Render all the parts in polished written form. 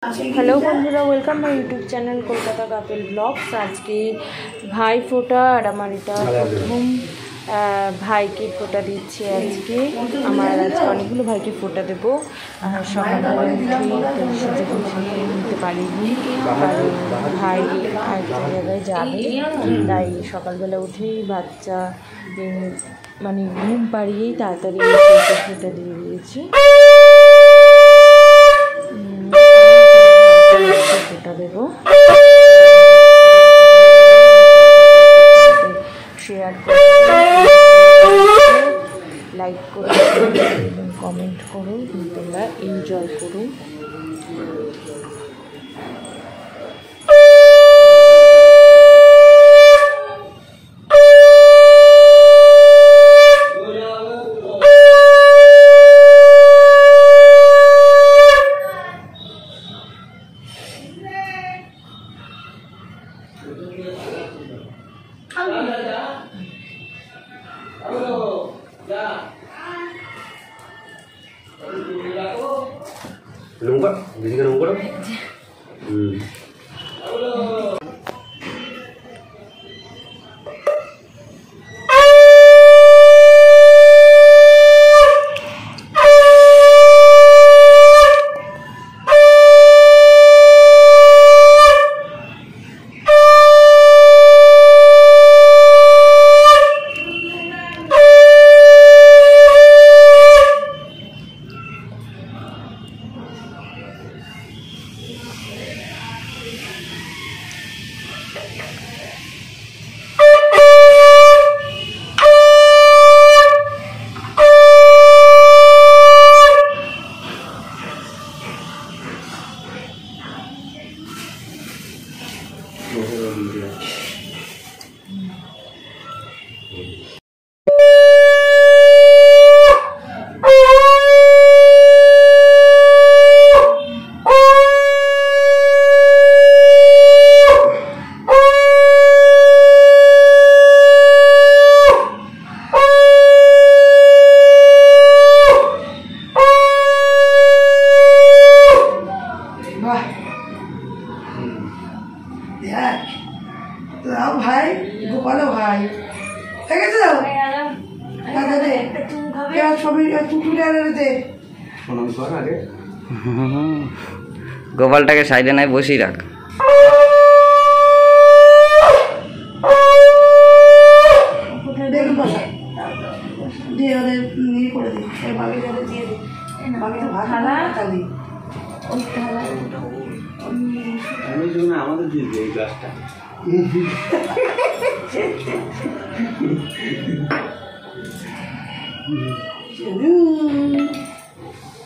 Hello बंधुरा welcome my YouTube channel Kolkata Kapil vlogs. आज के भाई फोटा और हमारा प्रथम भाई के फोटा दीची आज के अनेकगुलो भाई के फोटा देव सकाल भाई एक जगह जाबे ताई सकाल बेला उठे बाच्चा माने घुम पाड़िए ताड़ाताड़ी फोटा दिए दिएछि। फोटा देव शेयर लाइक करो कमेंट करो তোমরা एनजय करो। Nunggu, jadi kan nunggu dong. भाई गोपाल भाई গোপালটাকে সাইডে নাই বসিয়ে রাখ।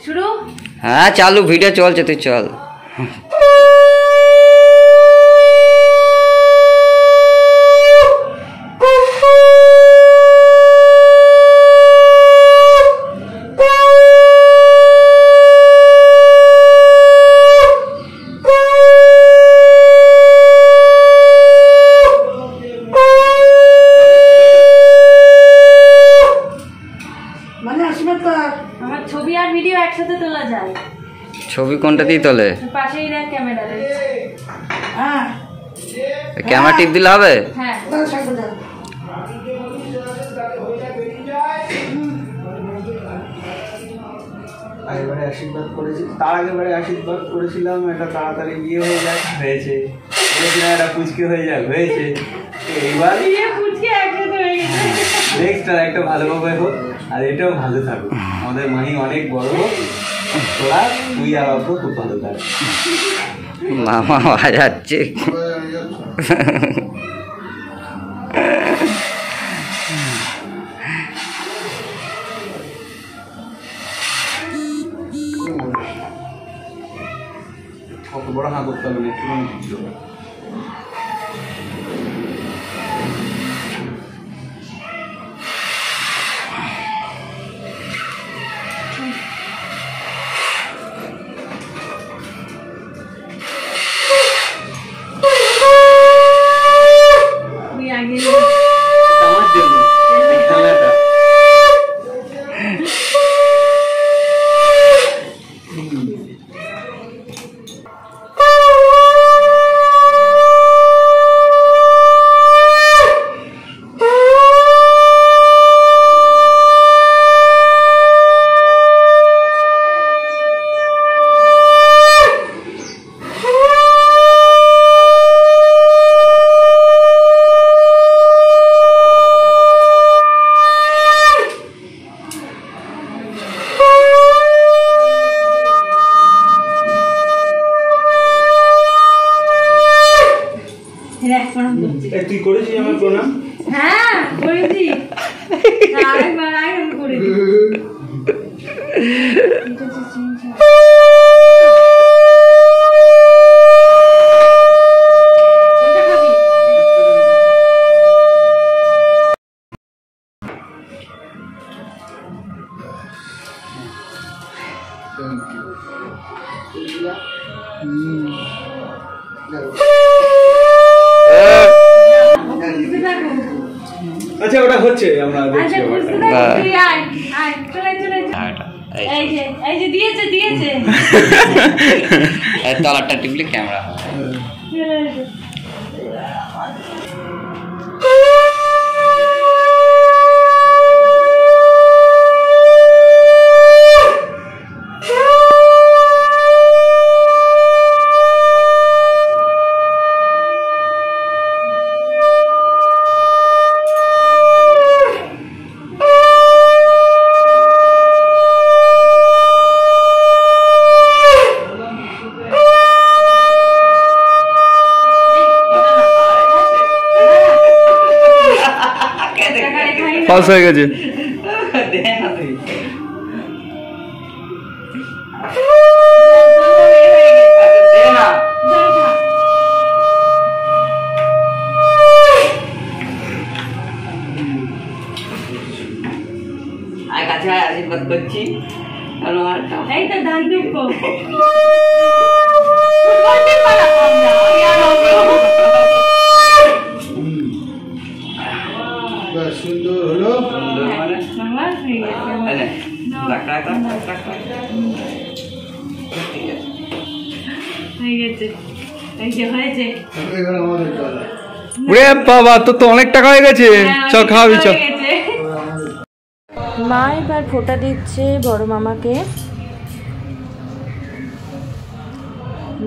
शुरू हाँ चालू वीडियो चलছে তুই চল। ছবি আর ভিডিও একসাথে তোলা যায়। ছবি কোনটা দিয়ে তোলে? পাশেই রাখ ক্যামেরা রে। হ্যাঁ ক্যামেরা টিপ দিলে হবে? হ্যাঁ আগেবারে আশীর্বাদ করেছি, তার আগেবারে আশীর্বাদ করেছিলাম এটা তাড়াতাড়ি বিয়ে হয়ে যায়, হয়েছে। বলেছিলাম এটা পুচকে হয়ে যাক, হয়েছে। এইবার বিয়ে পুচকে একসাথে হয়ে গেছে। নেক্সট আর একটা ভালোভাবে হোক আর এটাও ভালো থাকুক, আমাদের মাহি অনেক বড় হোক, তোরা তুই আর অল্প খুব ভালো থাক। মামা বাজাচ্ছে। কত বড় হাত করতে হবে না, একটুখানি ছিল। আমার জন্য খেলাটা তুই করেছিস আমার প্রণাম? হ্যাঁ করেছি, আরেকবার আমি করেছি। আচ্ছা ওটা হচ্ছে, আমরা দেখছি এই যে দিয়েছে তলাটা টিপলে ক্যামেরা পাস হয়ে গেছে। আশীর্বাদ করছি। এই তো দান দুঃখ সুন্দর হলো। বাবা তোর তো অনেক টাকা হয়ে গেছে, চল খাওয়াবি চল। মা এবার ফোঁটা দিচ্ছে বড় মামাকে।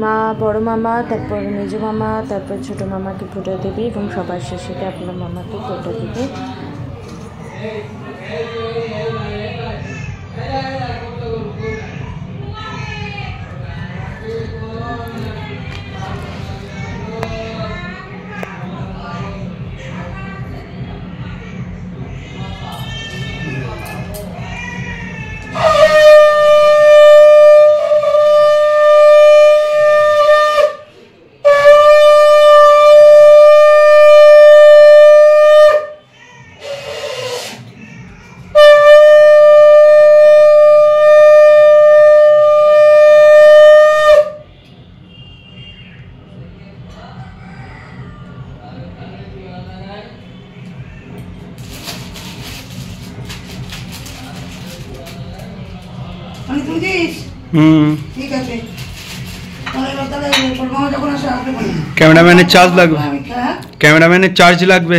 মা বড় মামা, তারপর মেজো মামা, তারপর ছোট মামাকে ফোঁটা দেবে এবং সবার শেষে আপনার মামাকে ফোঁটা দেবে। ক্যামেরাম্যানের চার্জ লাগবে, ক্যামেরাম্যানের চার্জ লাগবে।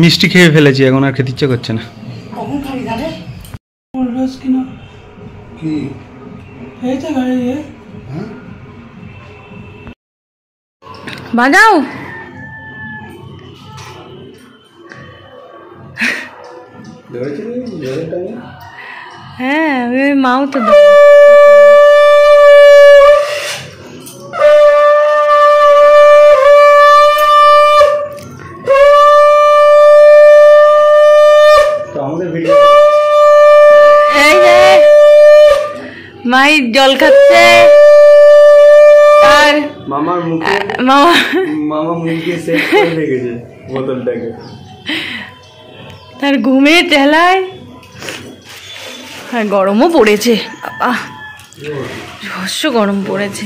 মিষ্টি খেয়ে ফেলেছি, এখন আর খেতে ইচ্ছে করছে না। বাজাও হ্যাঁ, ওই মাও তো মাই জল খাচ্ছে আর মামার মুখে মামা মুখে সেট করে রেখেছে বোতলটাকে, তার ঘুমের টেলায়। হ্যাঁ গরমও পড়েছে, রহস্য গরম পড়েছে।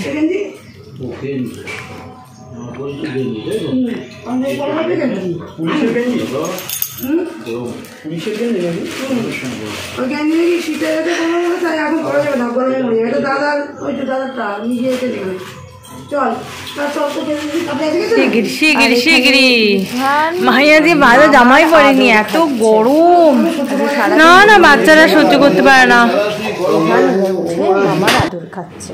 মাহিয়া দিয়ে ভালো জামাই পড়েনি, এত গরম। না না বাচ্চারা সহ্য করতে পারে না। মামার আদর খাচ্ছে।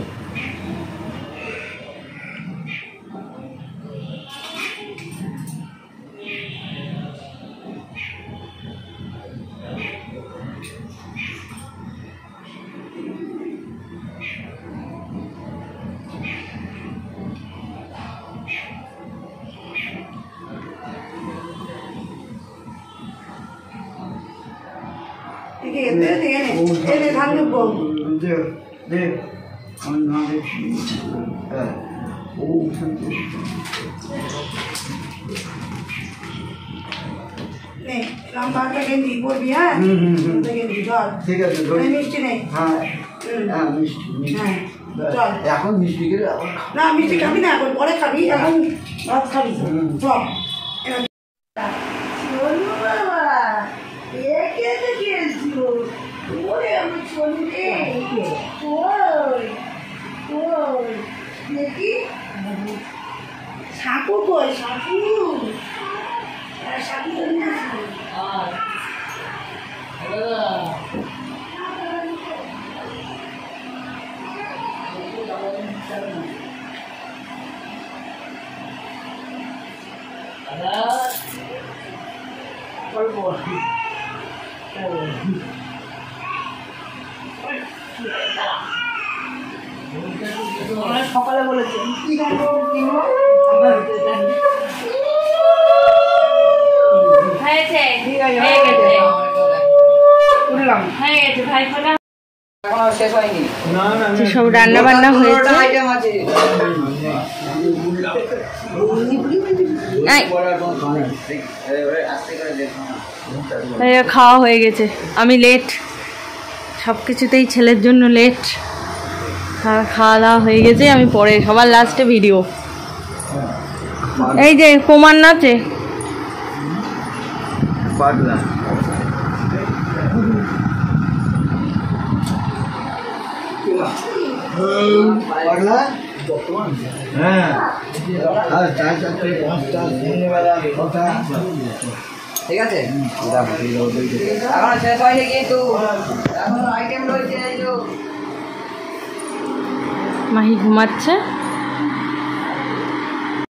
ঠিক আছে মিষ্টি নেই হ্যাঁ মিষ্টি এখন মিষ্টি গেলে না মিষ্টি খাবি না এখন পরে খাবি এখন ভাত খাবি চল সাপু কই সাপু সাপু সকালে বলেছে সব রান্না বান্না হয়েছে। খাওয়া হয়ে গেছে, আমি লেট, সব কিছুতেই ছেলের জন্য লেট। খাওয়া দাওয়া হয়ে গেছে, আমি পরে সবার লাস্টে ভিডিও। এই যে প্রমাণ নাচে ঠিক আছে, এখন শেষ হয়নি কিন্তু এখন আইটেম রয়েছে। মাহি ঘুমাচ্ছে।